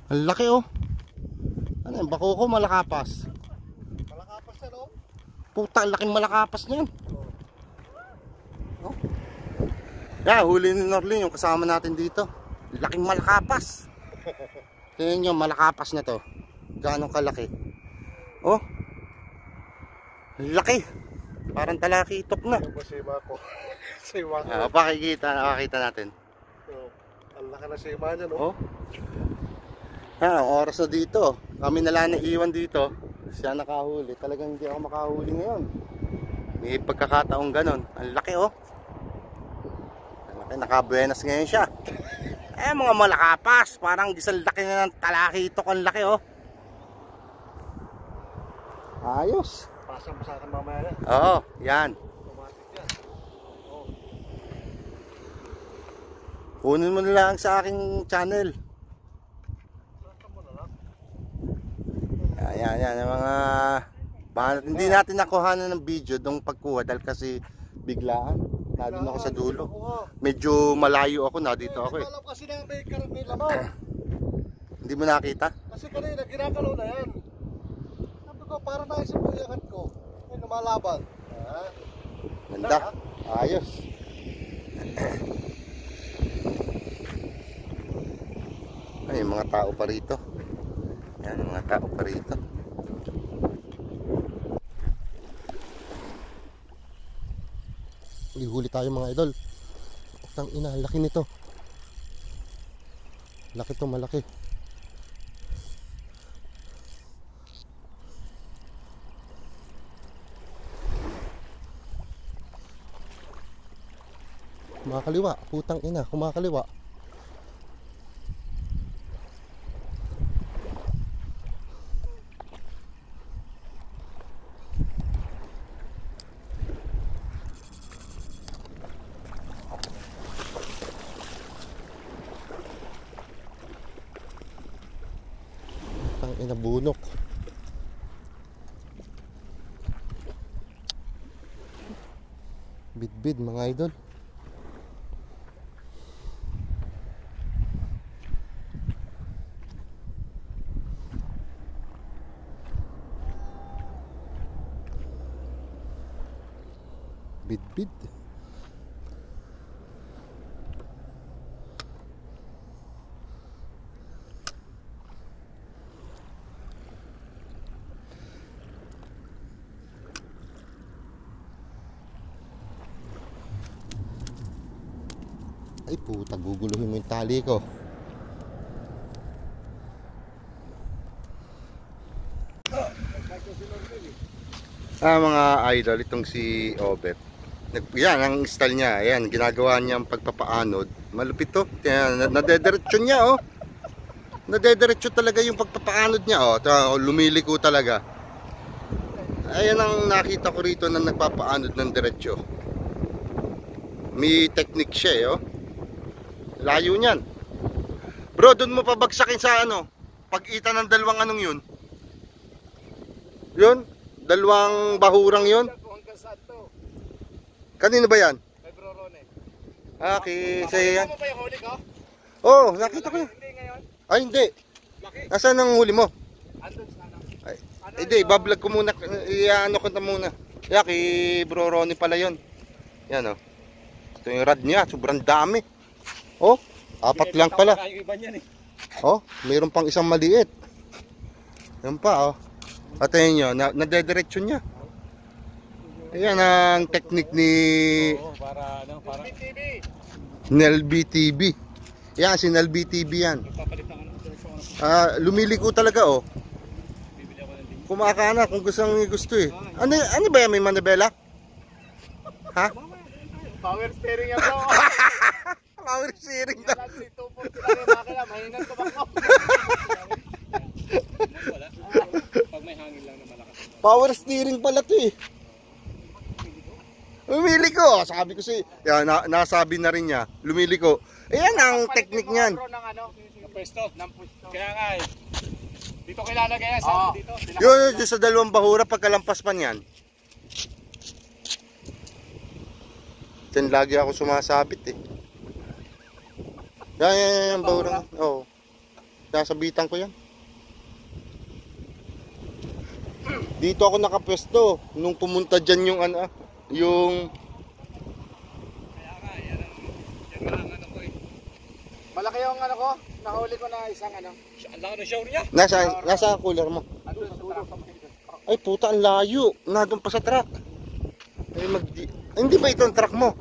Ang laki oh. Ano yung bako ko malakapas. Malakapas na no? Puta, ang laking malakapas niyan. Oh. Huli ni Norlin yung kasama natin dito. Laking malakapas. Tingnan nyo, malakapas na to. Gaano kalaki. Oh. Laki. Parang talakitok na. Ano ba sima ko? Sima ko. Pakikita natin. Ang laki na sima niya no? Oh. Oras na dito. Kami na lang naiwan dito. Siya nakahuli. Talagang hindi ako makahuli ngayon. May pagkakataong ganon. Ang laki oh. Ang laki, nakabuenas ngayon siya. Mga malakapas. Parang isang laki na ng talakitok. Ang laki oh. Ayos. Pasang mo sa akin mamaya yan. Oo, yan. Automatic yan. Oh. Kunin mo na lang sa aking channel. Yan yung mga hindi natin nakuhanan ng video dong pagkuha dahil kasi biglaan. Nandun ako sa dulo. Medyo malayo ako, dito ako eh. Alam kasi na may laman. Hindi mo nakita? Kasi kanina ginagalaw na yan. Sabi ko para naisip ko iangat ko. Ay lumalaban. Ganda. Ayos. Ay, yung mga tao pa rito. Yan, yung mga tao pa rito. Huli tayo mga idol. Tang ina, laki nito. Laki to, malaki. Kumakaliwa, putang ina, kumakaliwa. Bunok. Bidbid mga idol. Bidbid. Ay puta, guguluhin mo yung tali ko. Mga idol, itong si Obet. Yan, ang style niya. Ayan, ginagawa niya ang pagpapaanod. Malupit to. Ayan, nadediretso niya oh. Nadediretso talaga yung pagpapaanod niya oh. Lumiliko talaga. Ayan ang nakita ko rito na nagpapaanod ng diretsyo. May technique siya eh oh. Layo niyan. Bro, doon mo pabagsakin sa ano? Pag-ita ng dalawang anong yun? Yun? Dalawang bahurang yun? Kanino ba yan? Kay Bro Ron eh. Okay, sa'yo yan. Nakita mo ba yung huli ko? Oo, nakita ko yan. Hindi ngayon. Ay, hindi. Laki. Nasaan ang huli mo? Andun sana. Ay, hindi, bablog ko muna. Iano ko na muna. Kaya kay Bro Ronnie pala yun. Yan oh. Ito yung rad niya, sobrang dami. Oh, apat lang pala. Oh, mayroon pang isang maliit. Yan pa oh. At ayun nyo, nadediretso niya. Ayan ang technique ni NLBTV. Yan, si NLBTV yan. Lumiliko talaga oh. Kumakana kung gusto eh. Ano ba yan, may manabela? Ha? Power steering yan bro. Power steering daw. Mahinan ko ba ko? Pag may hangin lang na malakas. Power steering pala to eh. Lumiliko. Sabi ko si, yan, nasabi na rin niya. Lumiliko. Ayan ang technique niyan. Ng pwesto. Kaya nga eh. Dito kilalagay yan. Sa dito. Yun, sa dalawang bahura pagkalampas pa niyan. Diyan lagi ako sumasabit eh. Yan, bahura. Oo. Nasabitan ko yan. Dito ako nakapwesto nung pumunta dyan yung ano, yung Malaki yung ano ko, nahuli ko na isang ano. Ang laki ng shower niya. nasa cooler mo. Andun sa dulo. Ay puta, ang layo. Nandun pa sa truck. Ay, hindi ba ito ang truck mo?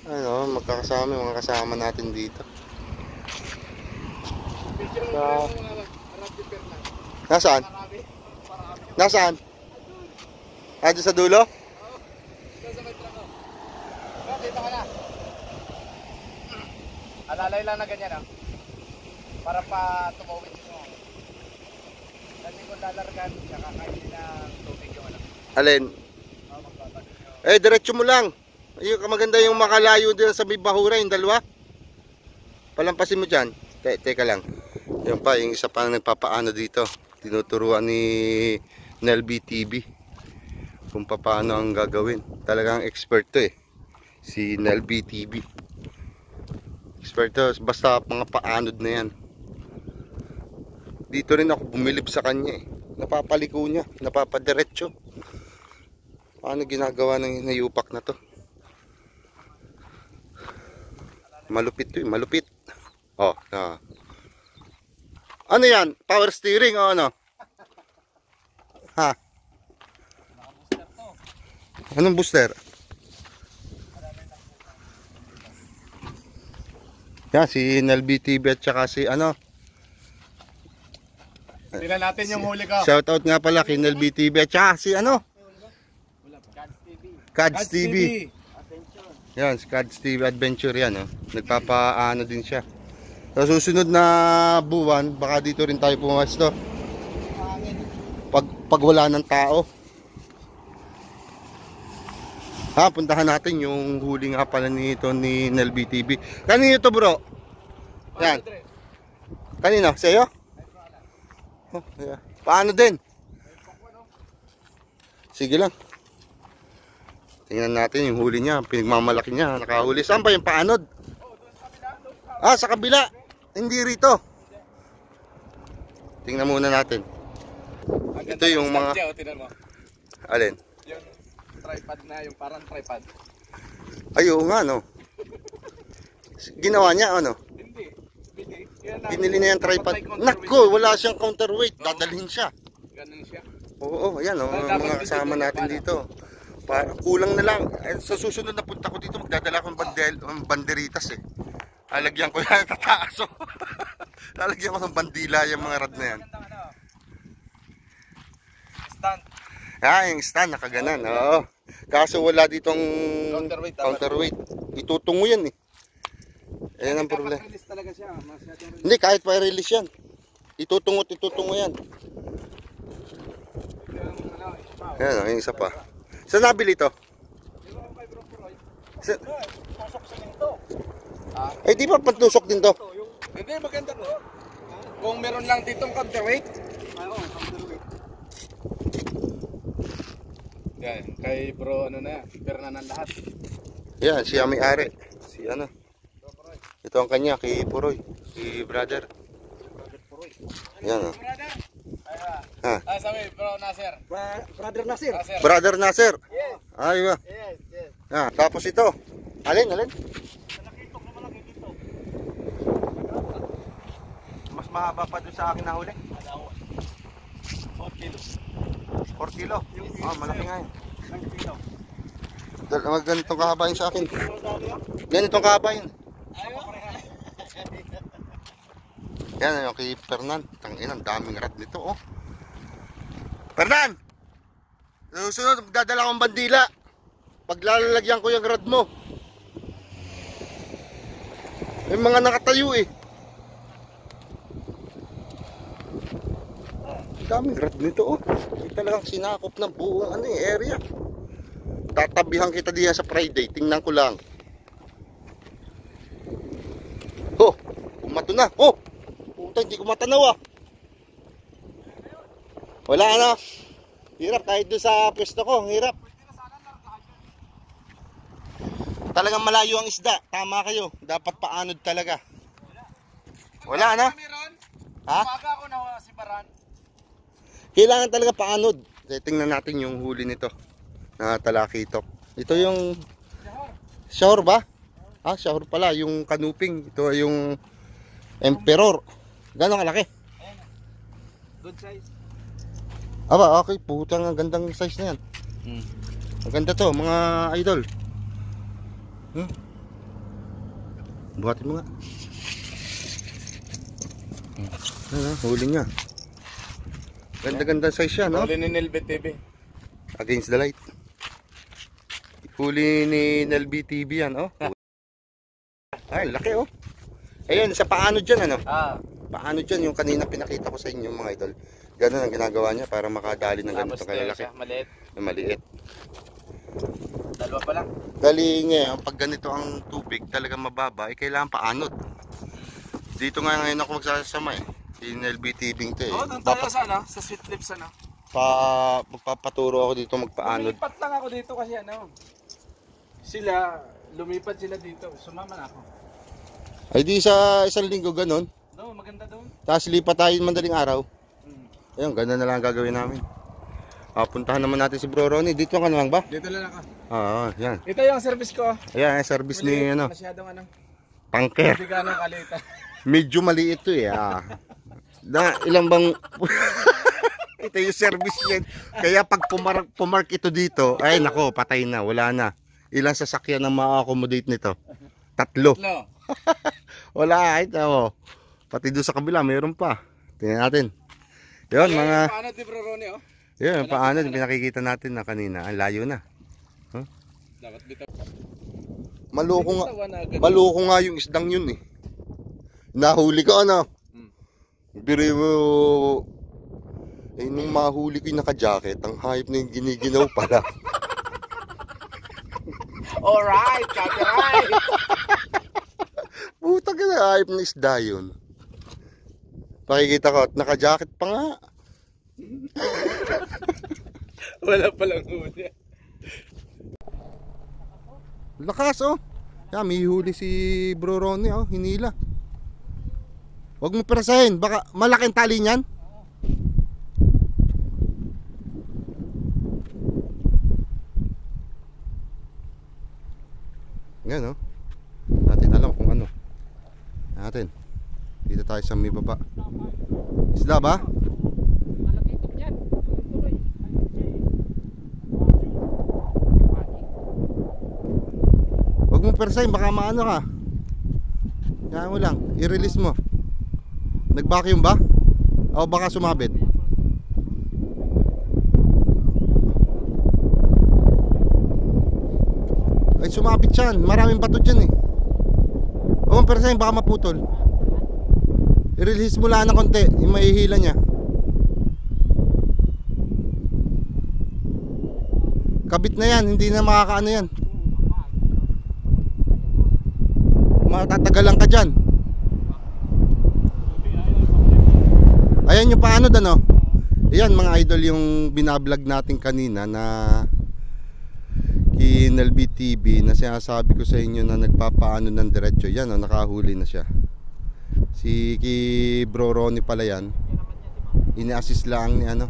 Ano, magkakasama yung mga kasama natin dito. Nasaan? Nasaan? Ah, dyan sa dulo? Dito ka na. Alalay lang na ganyan ah. Para pa tumawid mo. Kasi kung lalargan, kakakainin ng tubig yung ano. Alin? Eh, diretso mo lang. Ayun, maganda yung makalayo din sa may bahura, yung dalawa. Palampasin mo dyan. Teka lang. Yan pa, yung isa pa na nagpapaano dito. Tinuturuan ni Nelby TV kung paano ang gagawin. Talagang expert to eh. Si Nelby TV. Expert to. Basta mga paanod na yan. Dito rin ako bumilib sa kanya eh. Napapaliko niya. Napapadiretso. Paano ginagawa ng nayupak na to? Malupit to eh. Malupit. Oh, ano yan? Power steering o ano? Ha? Anong booster? Yan, si Nelby TV at saka si ano? Tingnan natin yung huli ko. Shoutout nga pala kay Nelby TV at saka si ano? Cads TV. Yan, si Cads TV Adventure yan. Oh. Nagpapaano din siya. Sa susunod na buwan, baka dito rin tayo pumasto. Pag wala ng tao. Ha, puntahan natin yung huli nga pala nito ni Nelby TV. Kanino ito bro? Yan. Kanino? Sa'yo? Oh, yeah. Paano din? Sige lang. Tingnan natin yung huli niya. Pinagmamalaki niya. Nakahuli. Saan ba yung paanod? Ah, sa kabila. Hindi rito. Tingnan muna natin. Ito yung mga... Alin? Yung tripod na, yung parang tripod. Ayun nga, no? Ginawa niya, ano? Hindi. Binili na yung tripod. Nako, wala siyang counterweight. Dadalhin siya. Ganun siya. Oo, yan, oh, mga kasama natin dito. Kulang na lang. Sa susunod na punta ko dito, magdadala akong banderitas eh. Lalagyan ko yan, tataas. Lalagyan ko ng bandila yung mga rad na yan. Stand. Ah, yung stand, nakaganan. Oo. Kaso wala ditong Counterweight. Itutungo yan eh. Ayan ang problema. Release talaga siya. Hindi, kahit pa i-release yan. Itutungo yan. Ayan, yung isa pa. Saan nabili ito? Pasok sa ginto. Eh, di ba pantusok din to? Hindi, maganda to. Kung meron lang ditong counterweight. Oo, counterweight. Yan, kay bro, ano na yan, super na ng lahat. Yan, siya may-ari. Si ano? Ito ang kanya, kay Puroy. Si brother. Yan o. Brother? Ha? Sabi, bro Nasir. Brother Nasir? Brother Nasir. Yes. Aywa. Yes, yes. Ah, tapos ito. Alin? Nakitok na malaki dito. Mas mahaba pa doon sa akin nahuli. 4 kilos. 4 kilo. Ah, malaki nga yun. 1 kilo. Ganitong kahaba yun sa akin. Ganitong kahaba yun. Yan yung kay Fernan. Tanginan, daming rad nito oh. Fernan! Susunod, magdadala akong bandila. Paglalagyan ko yung rad mo. May mga nakatayo eh. Daming rad nito oh. Hindi talagang sinakop ng buong ano eh, area. Tatabihan kita diyan sa Friday. Tingnan ko lang. Oh, umato na. Oh, puta, hindi ko matanaw ah. Wala na. Hirap kahit doon sa pwesto ko. Hirap. Talagang malayo ang isda. Tama kayo. Dapat paanod talaga. Wala na? Meron? Ha? Umaga ako na si Baran. Kailangan talaga paanod. Tingnan natin yung huli nito. Na talakitok. Ito yung shower ba? Ah, shower pala. Yung kanuping. Ito yung emperor. Gano'ng kalaki? Good size. Aba, okay. Putang ang gandang size na yan. Ang ganda to, mga idol. Buhatin mo nga. Huli niya. Ganda-ganda size siya, no? Huli ni Nelbet TV. Against the light. Huli ni Nelby TV yan, oh. Ay, laki, oh. Ayun, sa paano dyan, ano? Paano dyan, yung kanina pinakita ko sa inyo, mga idol. Ganun ang ginagawa niya para makadali ng ganito kalalaki. Maliit. Maliit. Dalawa pa lang. Galing eh, pag ganito ang tubig talagang mababa, kailangan paanod. Dito nga ngayon ako magsasama eh. Si LBTV to eh. Oo, doon tayo sa ano, sa Sweet Lips ano. Magpapaturo ako dito magpaanod. Lumipat lang ako dito kasi ano. Lumipat sila dito. Sumama na ako. Ay di sa isang linggo ganun. No, maganda doon. Tapos lipat tayo madaling araw. Ayun, ganun na lang gagawin namin. Puntahan naman natin si Bro Ronnie. Dito ka na lang ba? Dito lang ako. Yan. Ito yung service ko. Ayan, service ni ano. Masyadong ano. Tanker. Hindi ganong kalita. Medyo maliit to eh. Ilang bang... Ito yung service niyan. Kaya pag pumark ito dito, ay nako, patay na, wala na. Ilang sasakyan ang ma-accommodate nito? 3. Wala, ito. Pati doon sa kabila, mayroon pa. Tingnan natin. Yun, mga... Paano di Bro Ronnie, oh? Yun, paano, pinakikita natin na kanina. Ang layo na. Dapat bitaw. Maloko nga yung isdang yun eh. Nahuli ka ano? Biri mo... nung mahuli ko yung naka-jacket, ang hype na yung giniginaw pala. Alright, copyright! Puta ka na, hype na isda yun. Pakikita ko, naka-jacket pa nga. Wala palang huli. Lakas oh. Yan, may huli si Bro Ronnie oh, hinila. Huwag mo perasahin, baka malaking tali niyan. Yan oh. Natin alam kung ano. Natin. Dito tayo sa may baba. Isda ba? Huwag mo persahin, baka maano ka. Kaya mo lang, i-release mo. Nag-vacuum ba? O baka sumabit? Ay sumabit yan, maraming bato dyan eh. Huwag mo persahin, baka maputol. I-release mo lang ng konti, yung mahihila niya. Kabit na yan, hindi na makakaano yan. Matatagalan ka dyan. Ayan yung paano ano. Ayan mga idol yung binablog natin kanina na Kinalby TV na sinasabi ko sa inyo na nagpapaano ng diretso. Yan o, nakahuli na siya. Si Bro Ronnie pala yan. Ini-assist lang ni ano.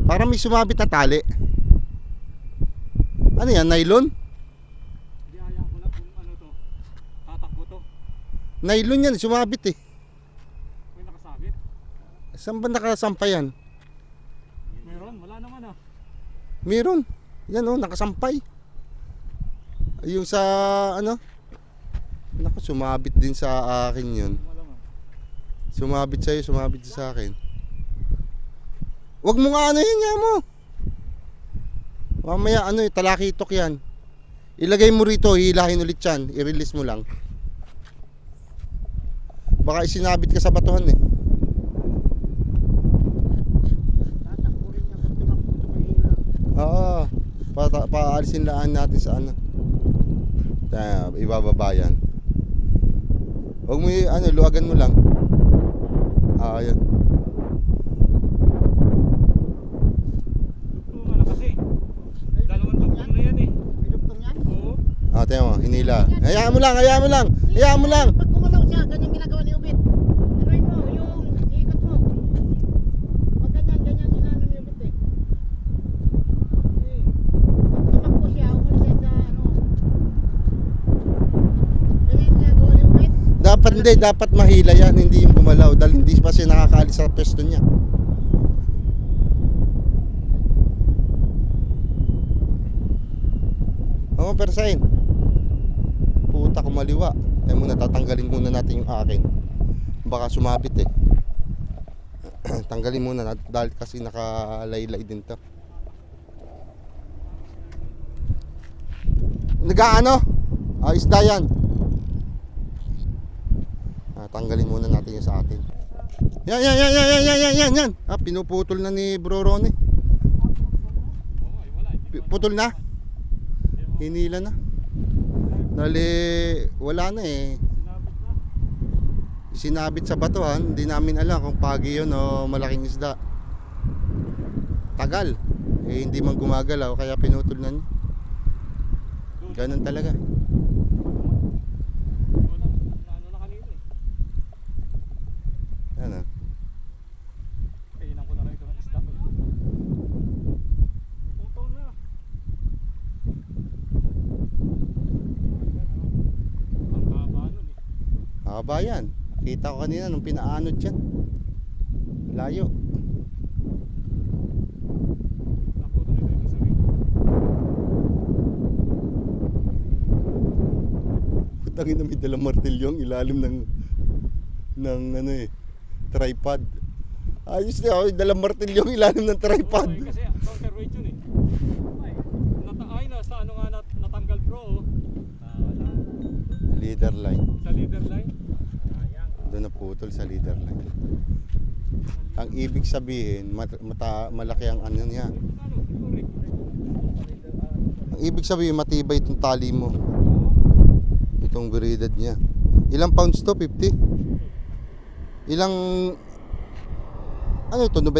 Para may sumabit na tali. Ano yan, nylon? Nylon yan, sumabit eh. May nakasabit? Saan ba nakasampay yan? Meron, wala naman ah. Meron. Yan oh, nakasampay. Yung sa ano? Naku, sumabit din sa akin yun. Sumabit sa'yo, sumabit din sa akin. Huwag mo nga ano yun nga mo. Mamaya ano eh, talakitok yan. Ilagay mo rito, hihilahin ulit yan. I-release mo lang. Baka isinabit ka sa batuhan eh. Oo. Paalisin laan natin sa ano. Ibababa yan. Huwag mo ano, luwagan mo lang. Yan. Dugtungan na kasi. Dalawang dugtong na yan eh. May dugtong yan? Oo. hinila. Hayaan mo lang, hayaan mo lang. Hayaan mo lang. Pag gumalaw siya, ganyan ginagawa ni Ubit. Tuloy mo, yung ikot mo. Pag ganyan, ganyan inano ni Ubit eh. Pag tumakbo siya, umalis siya sa ano. Ganyan ginagawa ni Ubit. Dapat hindi, dapat mahila yan, hindi yung gumalaw. Dahil hindi pa siya nakakaalis sa pwesto niya. Oo, persain. Puta, kumaliwa. Tayo muna, tatanggalin muna natin yung akin. Baka sumabit eh. Tanggalin muna dahil kasi nakalaylay din to. Nagaano? Isda yan. Tanggalin muna natin yung sa atin. Yan. Pinuputol na ni Bro Ronnie. Putol na? Hinila na. Dali, wala na eh. Sinabit sa batuhan, hindi namin alam kung pagi yun o malaking isda. Tagal. Eh hindi man gumagalaw kaya pinutol na niya. Ganun talaga. Yan ah. Kainan ko na lang ito ng isda. Putol na. Ang haba nun eh. Haba yan. Kita ko kanina nung pinaanod dyan. Layo. Naputol ito yung isa rin. Putangin na may dalang martilyo ang ilalim ng ano eh, tripod. Ayos na ako, dalang martilyo ang ilalim ng tripod. Okay, kasi counterweight yun eh. Ay na sa ano nga natanggal bro oh. Wala. Leader line. Sa leader line. Doon naputol sa leader line. Ang ibig sabihin, malaki ang ano niya. Ano? Correct. Ang ibig sabihin, matibay itong tali mo. Itong braided niya. Ilang pounds to? 50? Ilang... Ano ito? 90?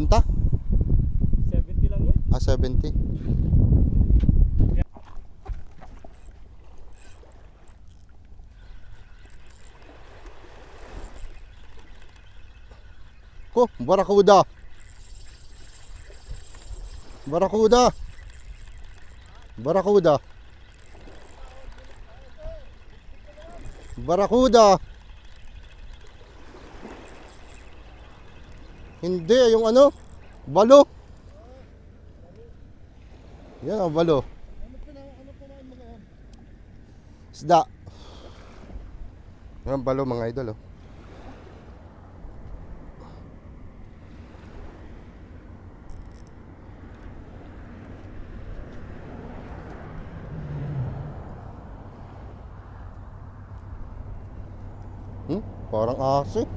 70 lang yun. 70. Ko, barakuda. Barakuda. Barakuda. Barakuda. Hindi, yung ano? Balo. Yan, balo. Isda. Yan, balo mga idol, oh. Parang aso.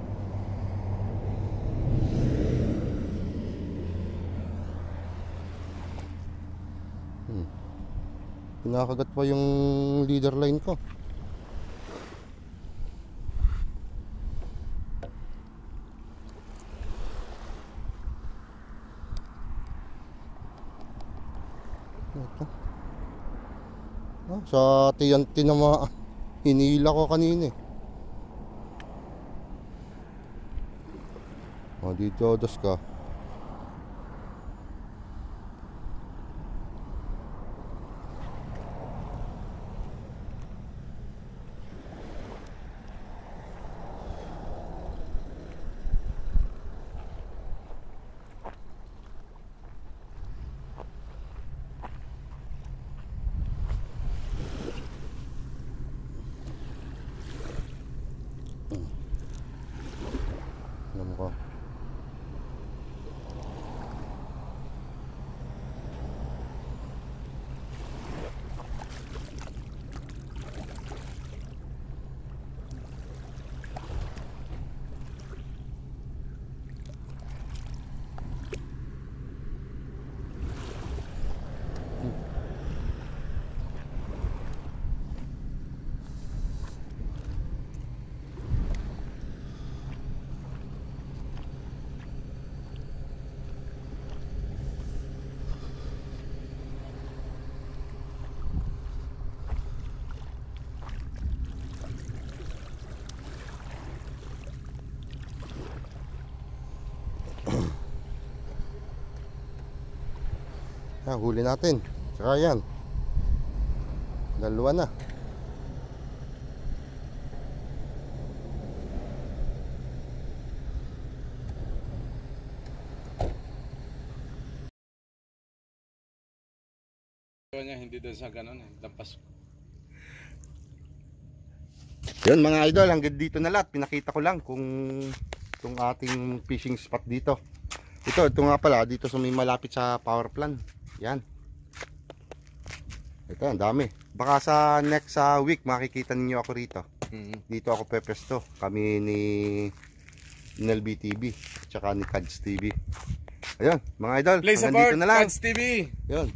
Pinakagat pa yung leader line ko. Ito. Sa TNT na hinila ko kanina eh. Dito dos ka. Alam ko. Huli natin. Tsaka yan. Dalawa na. Niya, hindi doon sa ganun eh. Lampas. Yun mga idol, hanggang dito na lahat. Pinakita ko lang kung itong ating fishing spot dito. Ito nga pala, dito sa may malapit sa power plant. Yan. Ito, ang dami. Baka sa next week makikita ninyo ako rito. Dito ako pepesto. Kami ni Nelby TV tsaka ni Kads TV. Ayun, mga idol, Please hanggang support dito na lang. Kads TV. Yun.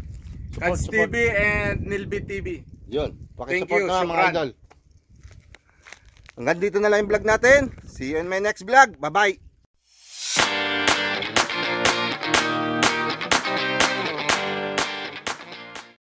Kads TV and Nilby TV. Yun. Thank Pakisupport you, na mga syukran. idol. Hanggang dito na lang yung vlog natin. See you in my next vlog. Bye-bye.